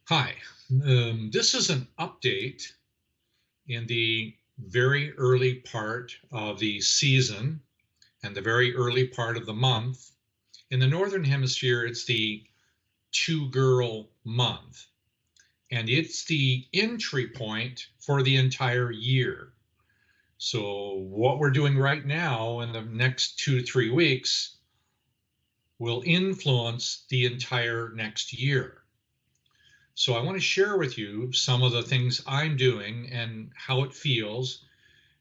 Hi, this is an update in the very early part of the season and the very early part of the month. In the Northern Hemisphere, it's the two girl month, and it's the entry point for the entire year. So, what we're doing right now in the next 2 to 3 weeks will influence the entire next year. So I want to share with you some of the things I'm doing and how it feels,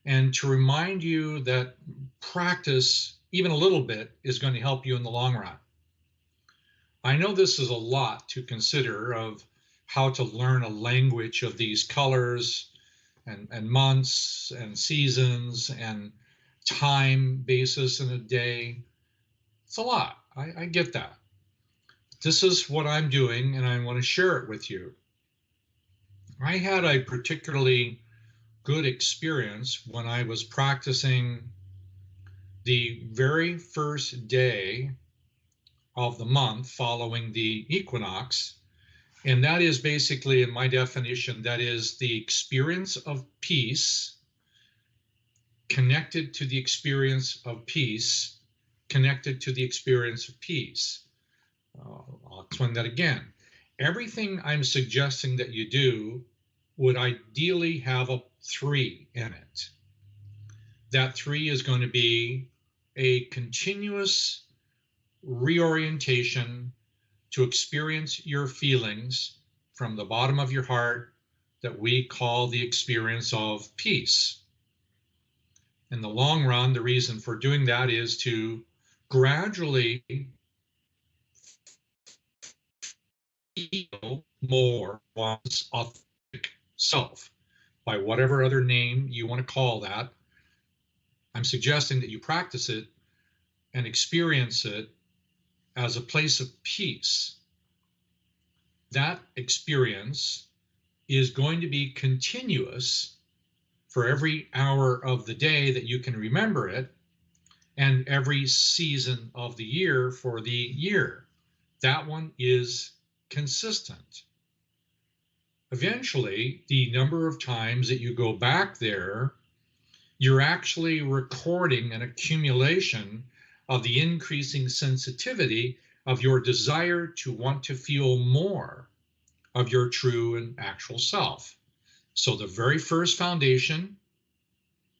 and to remind you that practice, even a little bit, is going to help you in the long run. I know this is a lot to consider of how to learn a language of these colors and months and seasons and time basis in a day. It's a lot. I get that. This is what I'm doing, and I want to share it with you. I had a particularly good experience when I was practicing the very first day of the month following the equinox. And that is basically, in my definition, that is the experience of peace connected to the experience of peace, connected to the experience of peace. I'll explain that again. Everything I'm suggesting that you do would ideally have a 3 in it. That 3 is going to be a continuous reorientation to experience your feelings from the bottom of your heart that we call the experience of peace. In the long run, the reason for doing that is to gradually feel more one's authentic self, by whatever other name you want to call that. I'm suggesting that you practice it and experience it as a place of peace. That experience is going to be continuous for every hour of the day that you can remember it, and every season of the year for the year. That one is consistent. Eventually, the number of times that you go back there, you're actually recording an accumulation of the increasing sensitivity of your desire to want to feel more of your true and actual self. So the very first foundation,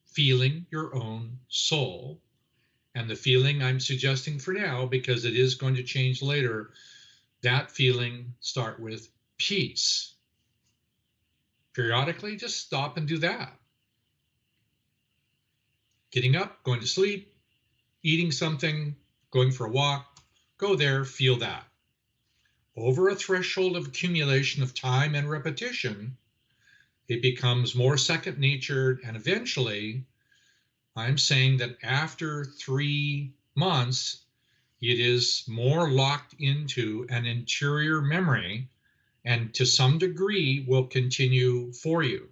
feeling your own soul, and the feeling I'm suggesting for now, because it is going to change later, that feeling start with peace. Periodically, just stop and do that. Getting up, going to sleep, eating something, going for a walk, go there, feel that. Over a threshold of accumulation of time and repetition, it becomes more second nature, and eventually, I'm saying that after 3 months, it is more locked into an interior memory, and to some degree will continue for you.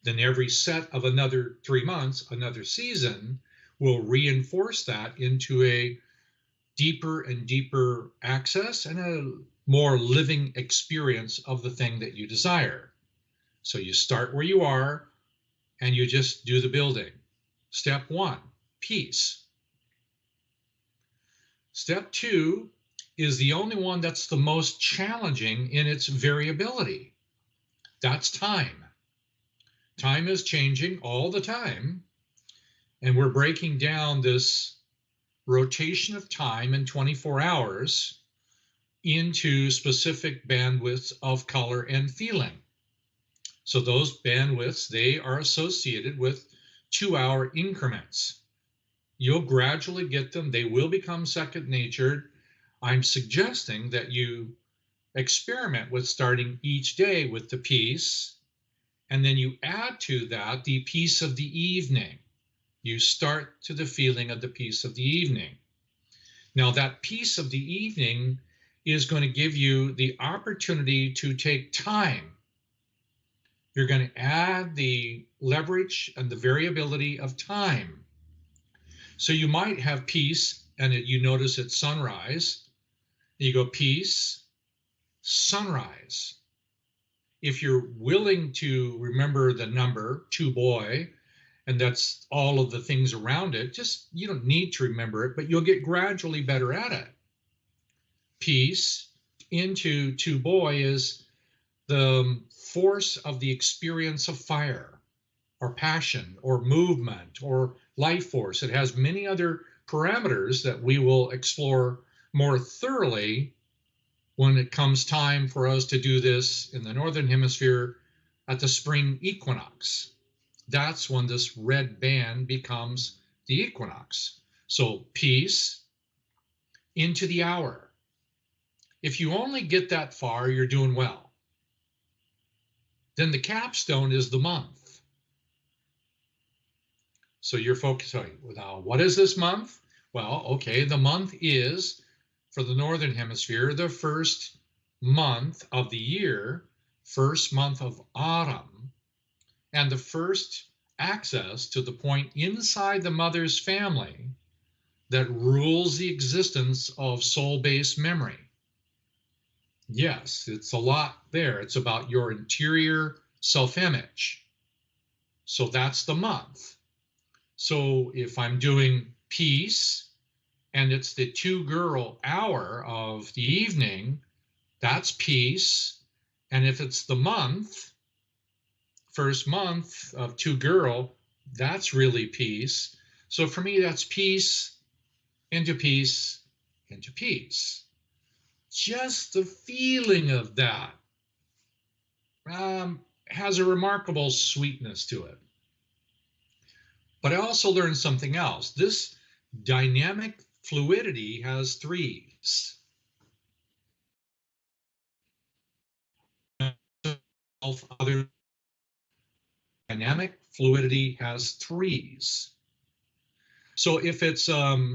Then every set of another 3 months, another season, will reinforce that into a deeper and deeper access and a more living experience of the thing that you desire. So you start where you are and you just do the building. Step 1, peace. Step 2 is the only one that's the most challenging in its variability. That's time. Time is changing all the time, and we're breaking down this rotation of time in 24 hours into specific bandwidths of color and feeling. So those bandwidths, they are associated with 2-hour increments. You'll gradually get them. They will become second nature. I'm suggesting that you experiment with starting each day with the peace, and then you add to that the peace of the evening. You start to the feeling of the peace of the evening. Now, that peace of the evening is going to give you the opportunity to take time. You're going to add the leverage and the variability of time. So you might have peace, and you notice at sunrise, you go peace, sunrise. If you're willing to remember the number 2 boy, and that's all of the things around it, just you don't need to remember it, but you'll get gradually better at it. Peace into 2 boy is the force of the experience of fire or passion or movement or life force. It has many other parameters that we will explore more thoroughly when it comes time for us to do this in the Northern Hemisphere at the spring equinox. That's when this red band becomes the equinox. So peace into the hour. If you only get that far, you're doing well. Then the capstone is the month. So you're focusing, now, what is this month? Well, okay, the month is, for the Northern Hemisphere, the first month of the year, first month of autumn, and the first access to the point inside the mother's family that rules the existence of soul-based memory. Yes, it's a lot there. It's about your interior self-image. So that's the month. So if I'm doing peace and it's the 2 girl hour of the evening, that's peace. And if it's the month, first month of 2 girl, that's really peace. So for me, that's peace into peace into peace. Just the feeling of that has a remarkable sweetness to it. But I also learned something else. This dynamic fluidity has 3s. Other dynamic fluidity has 3s. So if it's,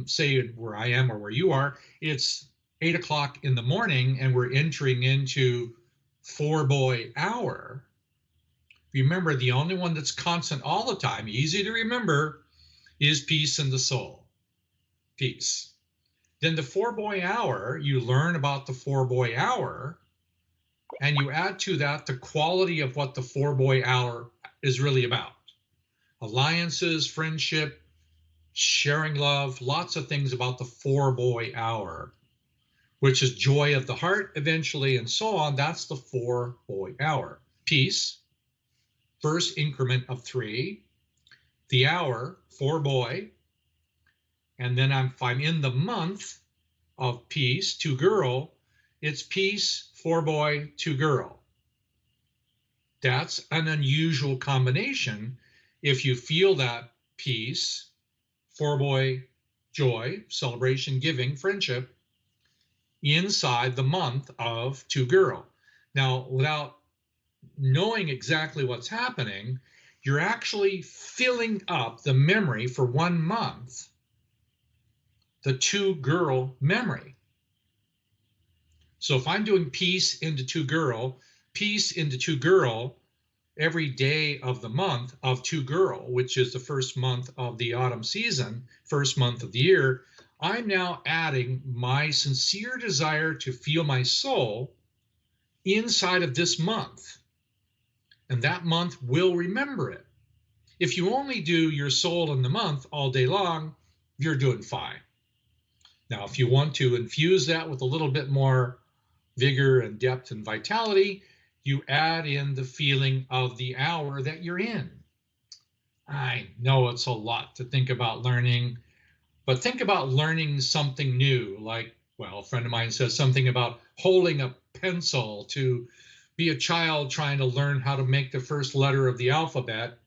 say, where I am or where you are, it's 8 o'clock in the morning and we're entering into 4 boy hour. Remember, the only one that's constant all the time, easy to remember, is peace in the soul. Peace. Then the 4 boy hour, you learn about the 4 boy hour, and you add to that the quality of what the 4 boy hour is really about. Alliances, friendship, sharing love, lots of things about the 4 boy hour, which is joy of the heart eventually, and so on. That's the 4 boy hour. Peace, first increment of 3, the hour, 4 boy, and then if I'm in the month of peace, 2 girl, it's peace, 4 boy, 2 girl. That's an unusual combination. If you feel that peace, 4 boy, joy, celebration, giving, friendship, inside the month of 2 girl. Now, without knowing exactly what's happening, you're actually filling up the memory for 1 month, the 2 girl memory. So if I'm doing peace into 2 girl, peace into 2 girl every day of the month of 2 girl, which is the first month of the autumn season, first month of the year, I'm now adding my sincere desire to feel my soul inside of this month. And that month will remember it. If you only do your soul in the month all day long, you're doing fine. Now, if you want to infuse that with a little bit more vigor and depth and vitality, you add in the feeling of the hour that you're in. I know it's a lot to think about learning, but think about learning something new. Like, well, a friend of mine says something about holding a pencil to be a child trying to learn how to make the first letter of the alphabet.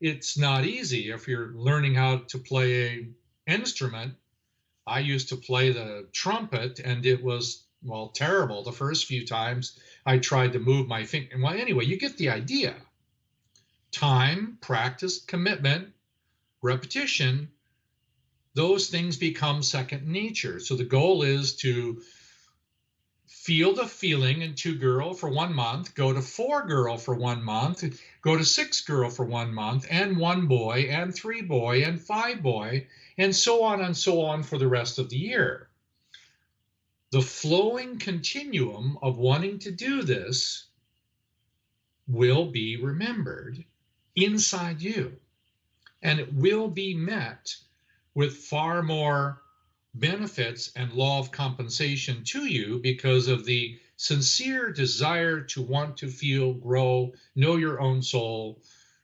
It's not easy if you're learning how to play an instrument. I used to play the trumpet, and it was, well, terrible the first few times I tried to move my finger. Well, anyway, you get the idea. Time, practice, commitment, repetition, those things become second nature. So the goal is to feel the feeling in 2 girl for 1 month, go to 4 girl for 1 month, go to 6 girl for 1 month, and 1 boy, and 3 boy, and 5 boy, and so on for the rest of the year. The flowing continuum of wanting to do this will be remembered inside you, and it will be met with far more benefits and law of compensation to you because of the sincere desire to want to feel, grow, know your own soul,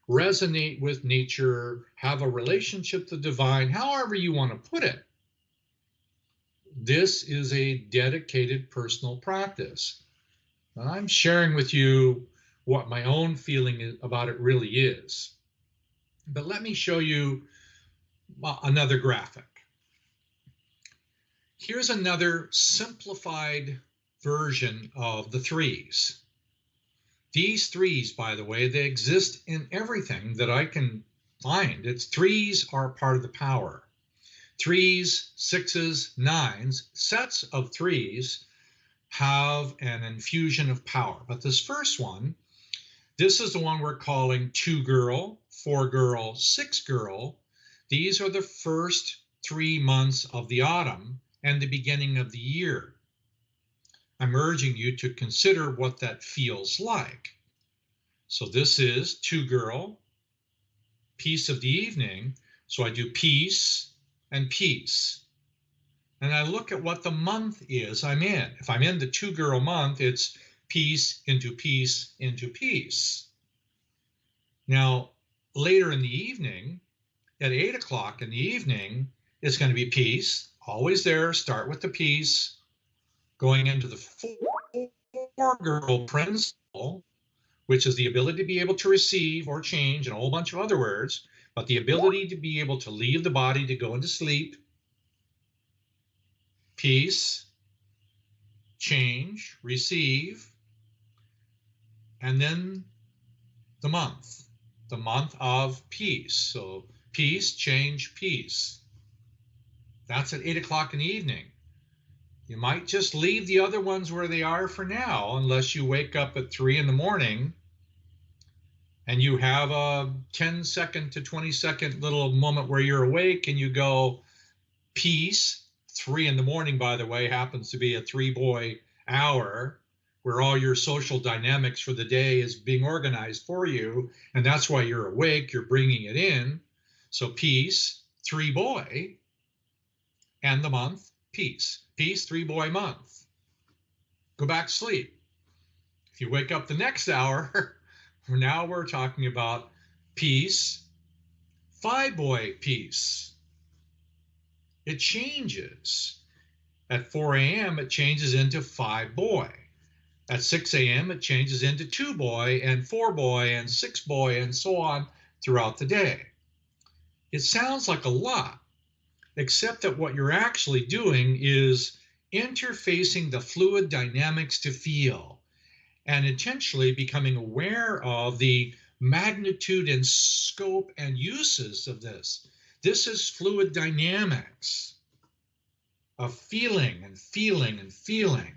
resonate with nature, have a relationship with the divine, however you want to put it. This is a dedicated personal practice. I'm sharing with you what my own feeling about it really is. But let me show you another graphic. Here's another simplified version of the threes. These threes, by the way, they exist in everything that I can find. Threes are part of the power. Threes, sixes, nines, sets of threes have an infusion of power. But this first one, this is the one we're calling 2-girl, 4-girl, 6-girl. These are the first 3 months of the autumn and the beginning of the year. I'm urging you to consider what that feels like. So this is 2-girl, peace of the evening. So I do peace and peace. And I look at what the month is I'm in. If I'm in the 2-girl month, it's peace into peace into peace. Now, later in the evening, at 8 o'clock in the evening, it's going to be peace. Always there, start with the peace. Going into the 4-girl principle, which is the ability to be able to receive or change and a whole bunch of other words, but the ability to be able to leave the body to go into sleep. Peace, change, receive, and then the month of peace. So peace, change, peace. That's at 8 o'clock in the evening. You might just leave the other ones where they are for now, unless you wake up at 3 in the morning and you have a 10-second to 20-second little moment where you're awake and you go, peace. 3 in the morning, by the way, happens to be a 3-boy hour where all your social dynamics for the day is being organized for you. And that's why you're awake, you're bringing it in. So peace, 3-boy, and the month, peace. Peace, 3-boy month. Go back to sleep. If you wake up the next hour, now we're talking about peace, 5-boy peace. It changes. At 4 a.m., it changes into 5-boy. At 6 a.m., it changes into 2-boy and 4-boy and 6-boy and so on throughout the day. It sounds like a lot, except that what you're actually doing is interfacing the fluid dynamics to feel and intentionally becoming aware of the magnitude and scope and uses of this. This is fluid dynamics of feeling and feeling and feeling.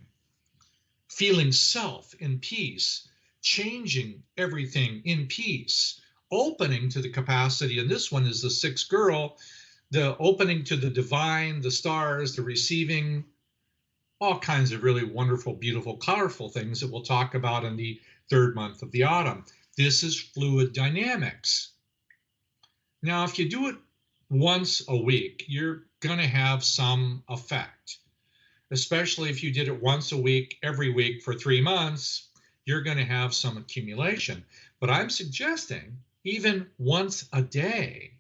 Feeling self in peace, changing everything in peace, opening to the capacity, and this one is the 6-girl, the opening to the divine, the stars, the receiving, all kinds of really wonderful, beautiful, colorful things that we'll talk about in the 3rd month of the autumn. This is fluid dynamics. Now, if you do it once a week, you're going to have some effect. Especially if you did it once a week, every week for 3 months, you're going to have some accumulation. But I'm suggesting even once a day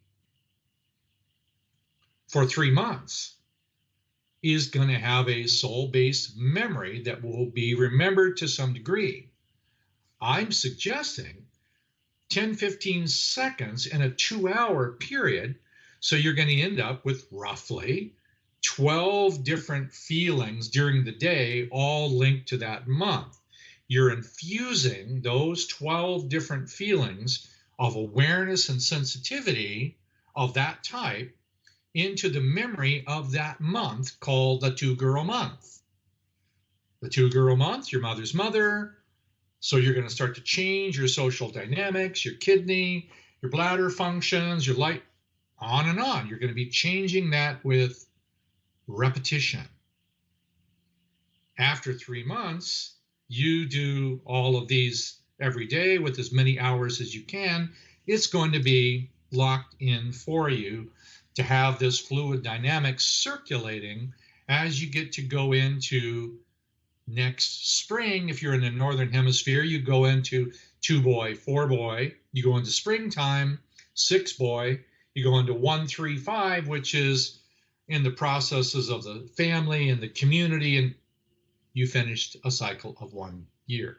for 3 months is going to have a soul-based memory that will be remembered to some degree. I'm suggesting 10, 15 seconds in a 2-hour period. So you're going to end up with roughly 12 different feelings during the day, all linked to that month. You're infusing those 12 different feelings of awareness and sensitivity of that type into the memory of that month called the 2-girl month. The 2-girl month, your mother's mother. So you're going to start to change your social dynamics, your kidney, your bladder functions, your light, on and on. You're going to be changing that with repetition. After 3 months, you do all of these every day with as many hours as you can. It's going to be locked in for you to have this fluid dynamics circulating as you get to go into next spring. If you're in the northern hemisphere, you go into 2 boy, 4 boy. You go into springtime, 6 boy. You go into 1-3-5, which is in the processes of the family and the community, and you finished a cycle of 1 year.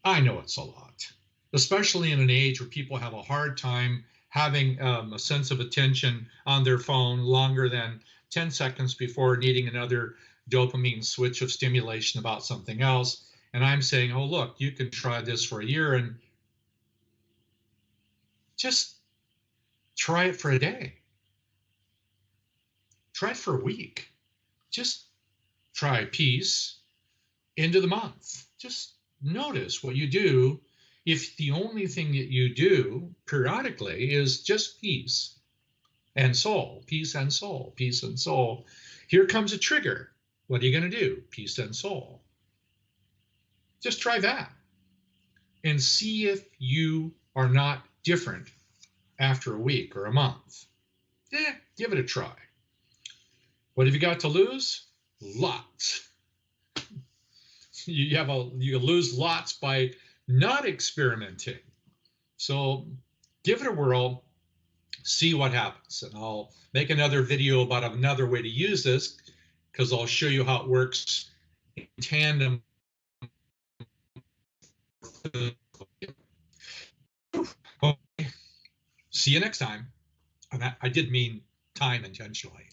I know it's a lot, especially in an age where people have a hard time having a sense of attention on their phone longer than 10 seconds before needing another dopamine switch of stimulation about something else. And I'm saying, oh, look, you can try this for a year and just try it for a day. Try it for a week. Just try peace into the month. Just notice what you do if the only thing that you do periodically is just peace and soul, peace and soul, peace and soul. Here comes a trigger. What are you going to do? Peace and soul. Just try that and see if you are not different after a week or a month. Give it a try. What have you got to lose? Lots. You lose lots by not experimenting. So give it a whirl, see what happens. And I'll make another video about another way to use this, because I'll show you how it works in tandem. See you next time. And I did mean time intentionally.